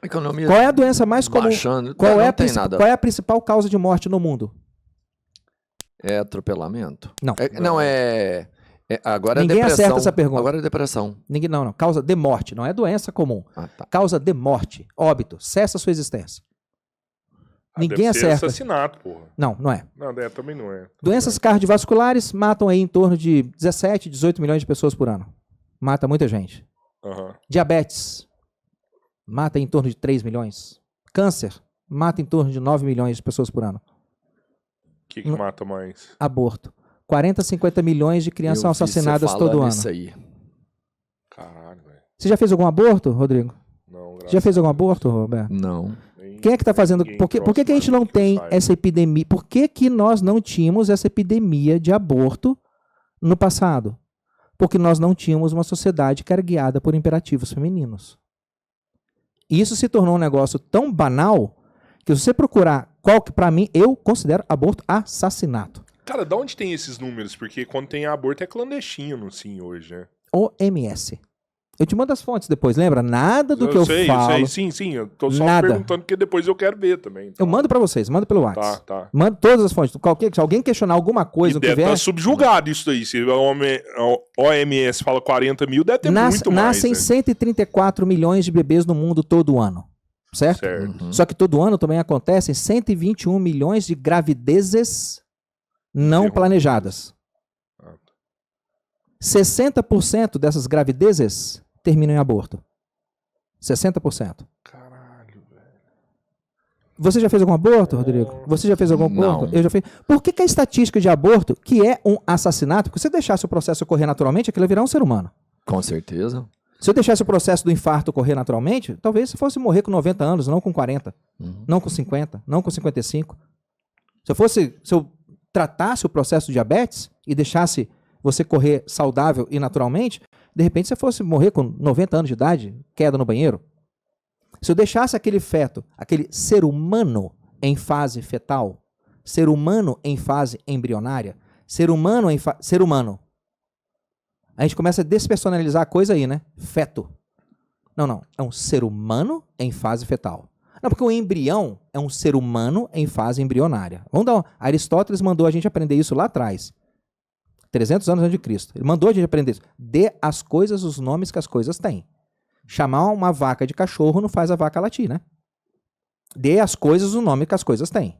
Economia Qual é a doença mais comum? baixando, Qual não é, tem nada. qual é a principal causa de morte no mundo? É atropelamento? Não. Agora Ninguém é depressão. acerta essa pergunta. Agora é depressão. Ninguém, não. Causa de morte, não é doença comum. Ah, tá. Causa de morte, óbito, cessa a sua existência. Ninguém deve ser acerta. assassinato, porra. Não, não é. Não, também não é. Doenças cardiovasculares matam aí em torno de 17, 18 milhões de pessoas por ano. Mata muita gente. Aham. Diabetes mata em torno de 3 milhões. Câncer mata em torno de 9 milhões de pessoas por ano. O que mata mais? Aborto. 40, 50 milhões de crianças são Eu vi assassinadas você todo falando ano. isso aí. Caralho, velho. Você já fez algum aborto, Rodrigo? Não, Já fez algum aborto, Roberto? Não. Quem é que está fazendo? Por que a gente não tem essa epidemia? Por que nós não tínhamos essa epidemia de aborto no passado? Porque nós não tínhamos uma sociedade que era guiada por imperativos femininos. Isso se tornou um negócio tão banal que se você procurar qual que, para mim, eu considero aborto assassinato. Cara, de onde tem esses números? Porque quando tem aborto é clandestino, sim, hoje, né? OMS. Eu te mando as fontes depois, lembra? Nada do que eu sei, falo. Eu sei, sim. Eu tô só Nada. perguntando porque depois eu quero ver também. Então. Eu mando pra vocês, mando pelo WhatsApp. Tá. Mando todas as fontes. Se alguém questionar alguma coisa, E não deve tiver... estar subjugado isso aí. Se a OMS fala 40 mil, deve ter muito mais. Nascem Né? 134 milhões de bebês no mundo todo ano. Certo? Só que todo ano também acontecem 121 milhões de gravidezes não planejadas. 60% dessas gravidezes terminam em aborto. 60%. Caralho, velho. Você já fez algum aborto, Rodrigo? Você já fez algum aborto? Não. Eu já fiz. Por que a estatística de aborto, que é um assassinato, porque se você deixasse o processo ocorrer naturalmente, aquilo ia virar um ser humano. Com certeza. Se eu deixasse o processo do infarto ocorrer naturalmente, talvez você fosse morrer com 90 anos, não com 40, não com 50, não com 55. Se eu tratasse o processo de diabetes e deixasse você correr saudável e naturalmente, de repente você fosse morrer com 90 anos de idade, queda no banheiro. Se eu deixasse aquele feto, aquele ser humano em fase fetal, ser humano em fase embrionária, ser humano, a gente começa a despersonalizar a coisa aí, né? Feto. Não. É um ser humano em fase fetal. Não, porque o embrião é um ser humano em fase embrionária. Aristóteles mandou a gente aprender isso lá atrás. 300 anos antes de Cristo. Ele mandou a gente aprender isso. Dê às coisas os nomes que as coisas têm. Chamar uma vaca de cachorro não faz a vaca latir, né? Dê às coisas o nome que as coisas têm.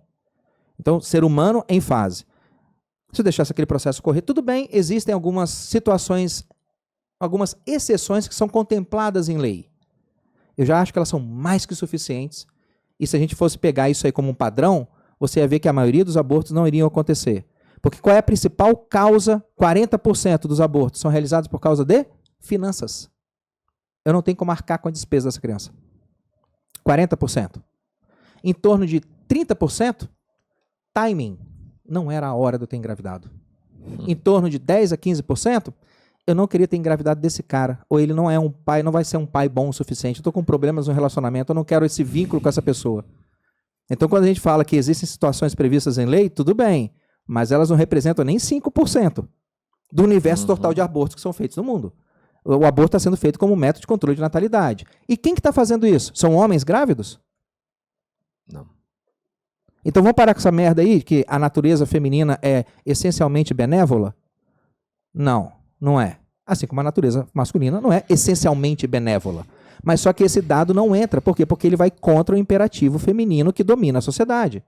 Então, ser humano em fase. Se eu deixasse aquele processo correr, tudo bem, existem algumas situações, algumas exceções que são contempladas em lei. Eu já acho que elas são mais que suficientes. E se a gente fosse pegar isso aí como um padrão, você ia ver que a maioria dos abortos não iriam acontecer. Porque qual é a principal causa? 40% dos abortos são realizados por causa de finanças. Eu não tenho como arcar com a despesa dessa criança. 40%. Em torno de 30%, timing. Não era a hora de eu ter engravidado. Em torno de 10 a 15%, eu não queria ter engravidado desse cara. Ou ele não é um pai, não vai ser um pai bom o suficiente. Eu estou com problemas no relacionamento, eu não quero esse vínculo com essa pessoa. Então, quando a gente fala que existem situações previstas em lei, tudo bem. Mas elas não representam nem 5% do universo total de abortos que são feitos no mundo. O aborto está sendo feito como método de controle de natalidade. E quem que está fazendo isso? São homens grávidos? Não. Então vamos parar com essa merda aí, que a natureza feminina é essencialmente benévola? Não, não é. Assim como a natureza masculina não é essencialmente benévola. Mas só que esse dado não entra. Por quê? Porque ele vai contra o imperativo feminino que domina a sociedade.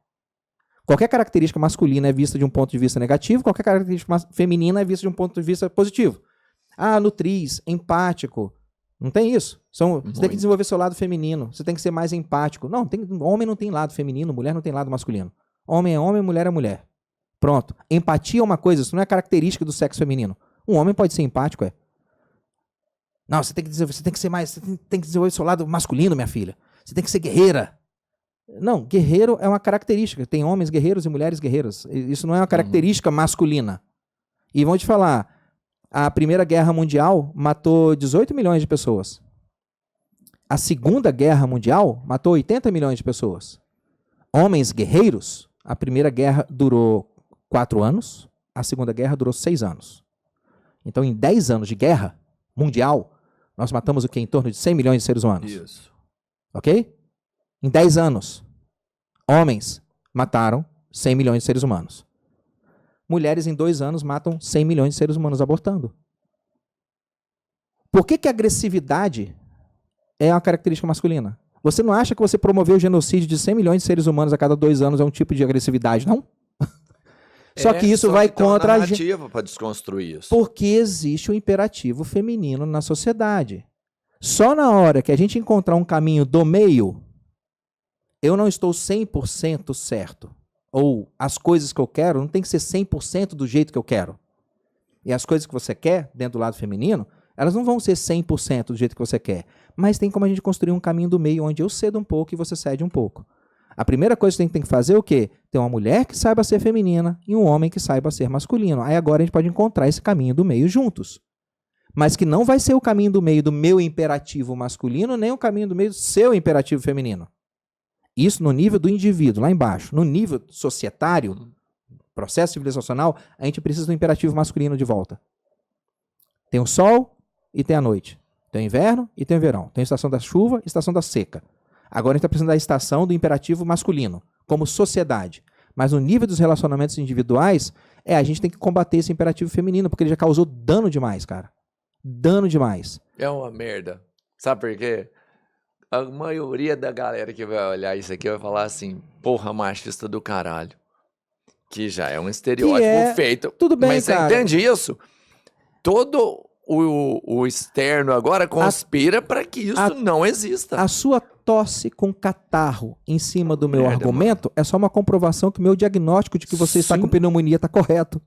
Qualquer característica masculina é vista de um ponto de vista negativo, qualquer característica feminina é vista de um ponto de vista positivo. Ah, nutriz, empático. Não tem isso. Você tem que desenvolver seu lado feminino. Você tem que ser mais empático. Não, homem não tem lado feminino, mulher não tem lado masculino. Homem é homem, mulher é mulher. Pronto. Empatia é uma coisa, isso não é característica do sexo feminino. Um homem pode ser empático, é. Não, você tem que ser mais, você tem que desenvolver seu lado masculino, minha filha. Você tem que ser guerreira. Não, guerreiro é uma característica. Tem homens guerreiros e mulheres guerreiras. Isso não é uma característica masculina. E vou te falar, a Primeira Guerra Mundial matou 18 milhões de pessoas. A Segunda Guerra Mundial matou 80 milhões de pessoas. Homens guerreiros, a Primeira Guerra durou 4 anos, a Segunda Guerra durou 6 anos. Então, em 10 anos de guerra mundial, nós matamos o quê? Em torno de 100 milhões de seres humanos. Isso. Ok? Em 10 anos, homens mataram 100 milhões de seres humanos. Mulheres em 2 anos matam 100 milhões de seres humanos abortando. Por que que a agressividade é uma característica masculina? Você não acha que você promover o genocídio de 100 milhões de seres humanos a cada 2 anos é um tipo de agressividade, não? Só que isso vai contra a gente. Narrativa para desconstruir isso. Porque existe o imperativo feminino na sociedade. Só na hora que a gente encontrar um caminho do meio, eu não estou 100% certo. Ou as coisas que eu quero não tem que ser 100% do jeito que eu quero. E as coisas que você quer, dentro do lado feminino, elas não vão ser 100% do jeito que você quer. Mas tem como a gente construir um caminho do meio onde eu cedo um pouco e você cede um pouco. A primeira coisa que você tem que fazer é o quê? Ter uma mulher que saiba ser feminina e um homem que saiba ser masculino. Aí agora a gente pode encontrar esse caminho do meio juntos. Mas que não vai ser o caminho do meio do meu imperativo masculino, nem o caminho do meio do seu imperativo feminino. Isso no nível do indivíduo, lá embaixo. No nível societário, processo civilizacional, a gente precisa do imperativo masculino de volta. Tem o sol e tem a noite. Tem o inverno e tem o verão. Tem a estação da chuva e a estação da seca. Agora a gente está precisando da estação do imperativo masculino, como sociedade. Mas no nível dos relacionamentos individuais, a gente tem que combater esse imperativo feminino, porque ele já causou dano demais, cara. Dano demais. É uma merda. Sabe por quê? A maioria da galera que vai olhar isso aqui vai falar assim, porra, machista do caralho. Que já é um estereótipo feito. Tudo bem, mas cara. Você entende isso? Todo o externo agora conspira para que isso não exista. A sua tosse com catarro em cima do meu argumento é só uma comprovação que o meu diagnóstico de que você está com pneumonia está correto.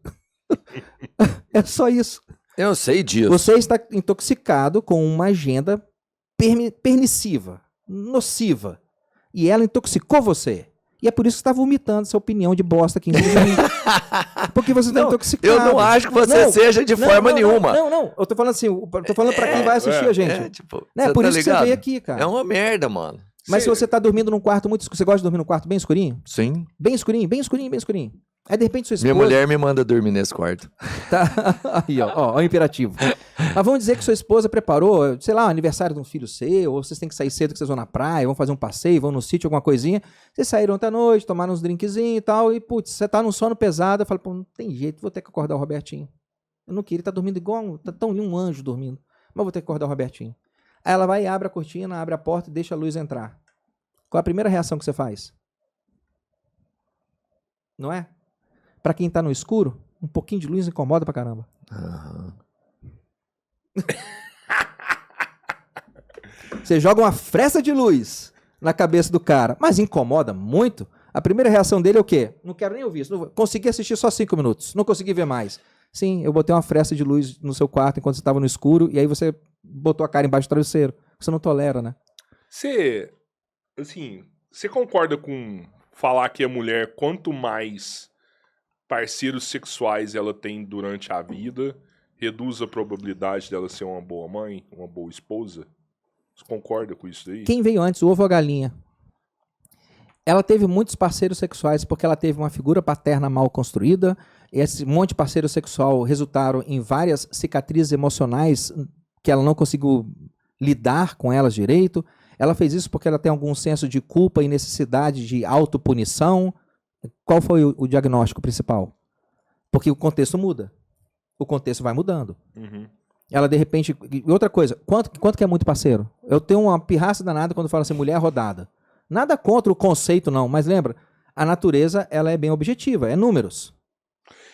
É só isso. Eu sei disso. Você está intoxicado com uma agenda permissiva, nociva. E ela intoxicou você. E é por isso que você está vomitando essa opinião de bosta aqui em cima de mim. Porque você está intoxicado. Eu não acho que você seja de forma nenhuma. Não. Eu tô falando assim, tô falando pra quem vai assistir a gente. Tipo, É por isso que você veio aqui, cara. É uma merda, mano. Mas se você tá dormindo num quarto muito escuro, você gosta de dormir num quarto bem escurinho? Sim. Bem escurinho, bem escurinho, bem escurinho. Aí de repente sua esposa... Minha mulher me manda dormir nesse quarto. Tá. Aí, ó, o imperativo. Mas vamos dizer que sua esposa preparou, sei lá, o aniversário de um filho seu, ou vocês têm que sair cedo que vocês vão na praia, vão fazer um passeio, vão no sítio, alguma coisinha. Vocês saíram ontem à noite, tomaram uns drinkzinhos e tal, e putz, você tá num sono pesado, eu falo, pô, não tem jeito, vou ter que acordar o Robertinho. Eu não queria, ele tá dormindo igual, tá tão um anjo dormindo, mas vou ter que acordar o Robertinho. Aí ela vai e abre a cortina, abre a porta e deixa a luz entrar. Qual é a primeira reação que você faz? Não é? Pra quem tá no escuro, um pouquinho de luz incomoda pra caramba. Uhum. Você joga uma fresta de luz na cabeça do cara, mas incomoda muito. A primeira reação dele é o quê? Não quero nem ouvir isso. Consegui assistir só 5 minutos. Não consegui ver mais. Sim, eu botei uma fresta de luz no seu quarto enquanto você estava no escuro e aí você botou a cara embaixo do travesseiro. Você não tolera, né? Você concorda com falar que a mulher, quanto mais parceiros sexuais ela tem durante a vida, reduz a probabilidade dela ser uma boa mãe, uma boa esposa? Você concorda com isso aí? Quem veio antes, o ovo ou a galinha? Ela teve muitos parceiros sexuais porque ela teve uma figura paterna mal construída. Esse monte de parceiro sexual resultaram em várias cicatrizes emocionais que ela não conseguiu lidar com elas direito. Ela fez isso porque ela tem algum senso de culpa e necessidade de autopunição. Qual foi o diagnóstico principal? Porque o contexto muda. O contexto vai mudando. Uhum. Ela, de repente... E outra coisa, quanto que é muito parceiro? Eu tenho uma pirraça danada quando falo assim, mulher rodada. Nada contra o conceito, não. Mas lembra, a natureza ela é bem objetiva. É números.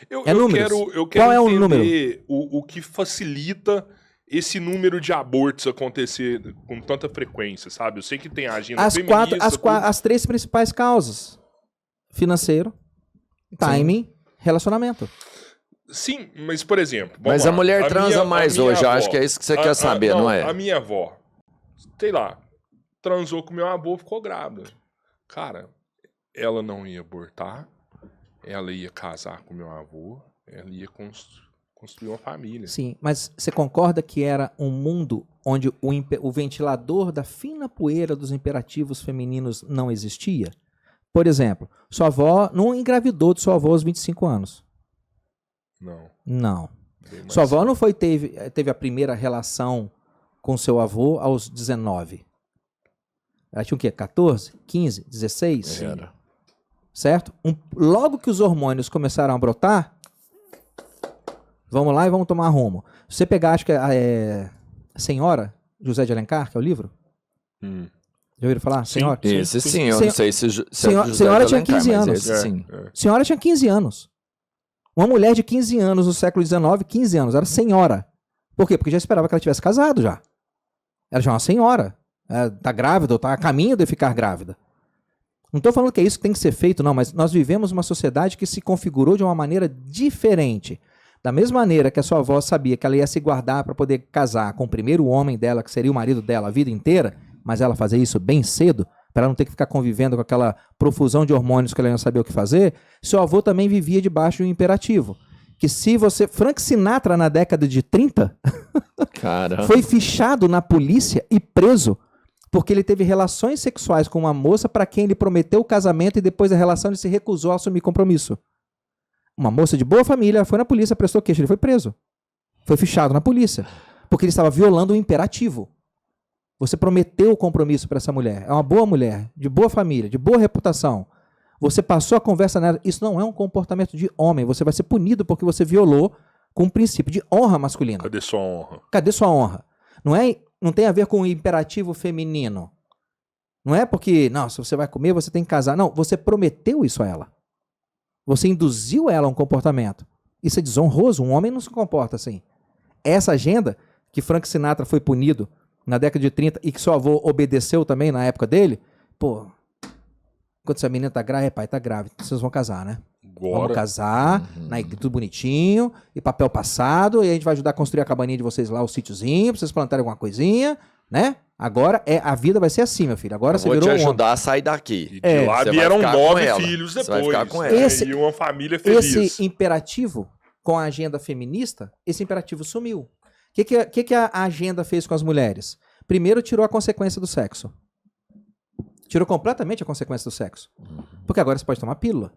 Eu quero Qual é o número? entender o que facilita esse número de abortos acontecer com tanta frequência, sabe? Eu sei que tem a agenda feminista... As 3 principais causas. Financeiro, timing, relacionamento. Sim, mas por exemplo... Mas a mulher transa mais hoje, eu acho que é isso que você quer saber, não é? A minha avó, sei lá, transou com meu avô, ficou grávida. Cara, ela não ia abortar, ela ia casar com meu avô, ela ia construir uma família. Sim, mas você concorda que era um mundo onde o ventilador da fina poeira dos imperativos femininos não existia? Por exemplo, sua avó não engravidou de sua avó aos 25 anos. Não. Sua avó não teve a primeira relação com seu avô aos 19. Ela tinha o quê? 14, 15, 16? Era. Certo? Logo que os hormônios começaram a brotar, vamos lá e vamos tomar rumo. Se você pegar, acho que é Senhora, José de Alencar, que é o livro. Já ouviram falar? Sim. Senhora? Esse sim, eu não sei se é Senhora- José senhora de tinha Alencar, 15 mas anos. esse sim. Senhora tinha 15 anos. Uma mulher de 15 anos no século XIX, 15 anos, era senhora. Por quê? Porque já esperava que ela tivesse casado já. Ela já é uma senhora. Tá grávida ou tá a caminho de ficar grávida. Não estou falando que é isso que tem que ser feito, não, mas nós vivemos uma sociedade que se configurou de uma maneira diferente. Da mesma maneira que a sua avó sabia que ela ia se guardar para poder casar com o primeiro homem dela, que seria o marido dela a vida inteira, mas ela fazia isso bem cedo, para ela não ter que ficar convivendo com aquela profusão de hormônios que ela não sabia o que fazer, seu avô também vivia debaixo de um imperativo. Que se você... Frank Sinatra, na década de 30, Cara. foi fichado na polícia e preso porque ele teve relações sexuais com uma moça para quem ele prometeu o casamento e depois da relação ele se recusou a assumir compromisso. Uma moça de boa família foi na polícia, prestou queixa, ele foi preso. Foi fichado na polícia, porque ele estava violando o imperativo. Você prometeu o compromisso para essa mulher. É uma boa mulher, de boa família, de boa reputação. Você passou a conversa nela. Isso não é um comportamento de homem. Você vai ser punido porque você violou com o princípio de honra masculina. Cadê sua honra? Cadê sua honra? Não tem a ver com o imperativo feminino. Não é porque, não, se você vai comer, você tem que casar. Não, você prometeu isso a ela. Você induziu ela a um comportamento. Isso é desonroso. Um homem não se comporta assim. Essa agenda que Frank Sinatra foi punido na década de 30 e que seu avô obedeceu também na época dele, pô, quando essa menina tá grávida, pai, tá grávida, vocês vão casar, né? Vamos Agora. casar, tudo bonitinho, e papel passado, e a gente vai ajudar a construir a cabaninha de vocês lá, o sítiozinho, pra vocês plantarem alguma coisinha, né? Agora a vida vai ser assim, meu filho. Agora Eu você vou te virou um homem. ajudar a sair daqui. E de lá Você vai vieram ficar com 9 ela. filhos Você vai depois. ficar com né? ela. Esse- E uma família feliz. Esse imperativo com a agenda feminista, esse imperativo sumiu. O que a agenda fez com as mulheres? Primeiro, tirou a consequência do sexo. Tirou completamente a consequência do sexo. Porque agora você pode tomar pílula.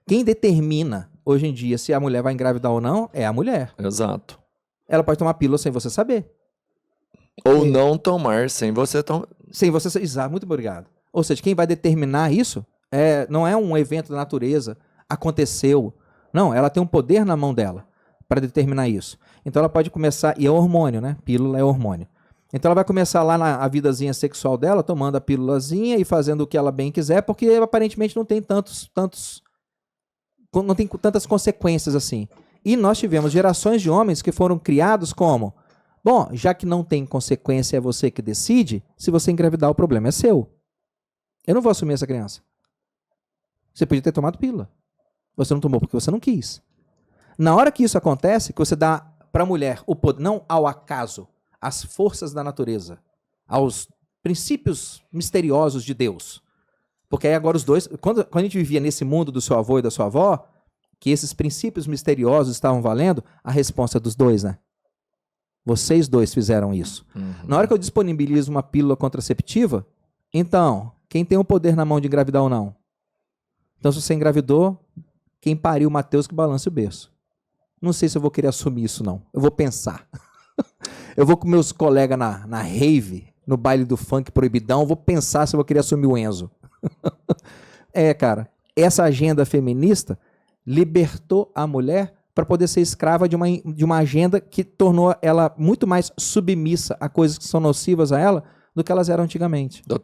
Quem determina, hoje em dia, se a mulher vai engravidar ou não, é a mulher. Exato. Ela pode tomar pílula sem você saber. Ou não tomar sem você tomar. Sem você... Exato, muito obrigado. Ou seja, quem vai determinar isso não é um evento da natureza, aconteceu. Não, ela tem um poder na mão dela para determinar isso. Então ela pode começar, e é hormônio, né? Pílula é hormônio. Então ela vai começar lá na vidazinha sexual dela, tomando a pílulazinha e fazendo o que ela bem quiser, porque aparentemente não tem não tem tantas consequências assim. E nós tivemos gerações de homens que foram criados como, bom, já que não tem consequência, é você que decide, se você engravidar o problema é seu. Eu não vou assumir essa criança. Você podia ter tomado pílula. Você não tomou porque você não quis. Na hora que isso acontece, que você dá para a mulher o poder, não ao acaso, às forças da natureza, aos princípios misteriosos de Deus. Porque aí agora os dois, quando a gente vivia nesse mundo do seu avô e da sua avó, que esses princípios misteriosos estavam valendo, a resposta é dos dois, né? Vocês dois fizeram isso. Na hora que eu disponibilizo uma pílula contraceptiva, então, quem tem o poder na mão de engravidar ou não? Então, se você engravidou, quem pariu Mateus que balance o berço. Não sei se eu vou querer assumir isso, não. Eu vou pensar. Eu vou com meus colegas na rave, no baile do funk proibidão, vou pensar se eu vou querer assumir o Enzo. Cara, essa agenda feminista libertou a mulher para poder ser escrava de uma agenda que tornou ela muito mais submissa a coisas que são nocivas a ela do que elas eram antigamente.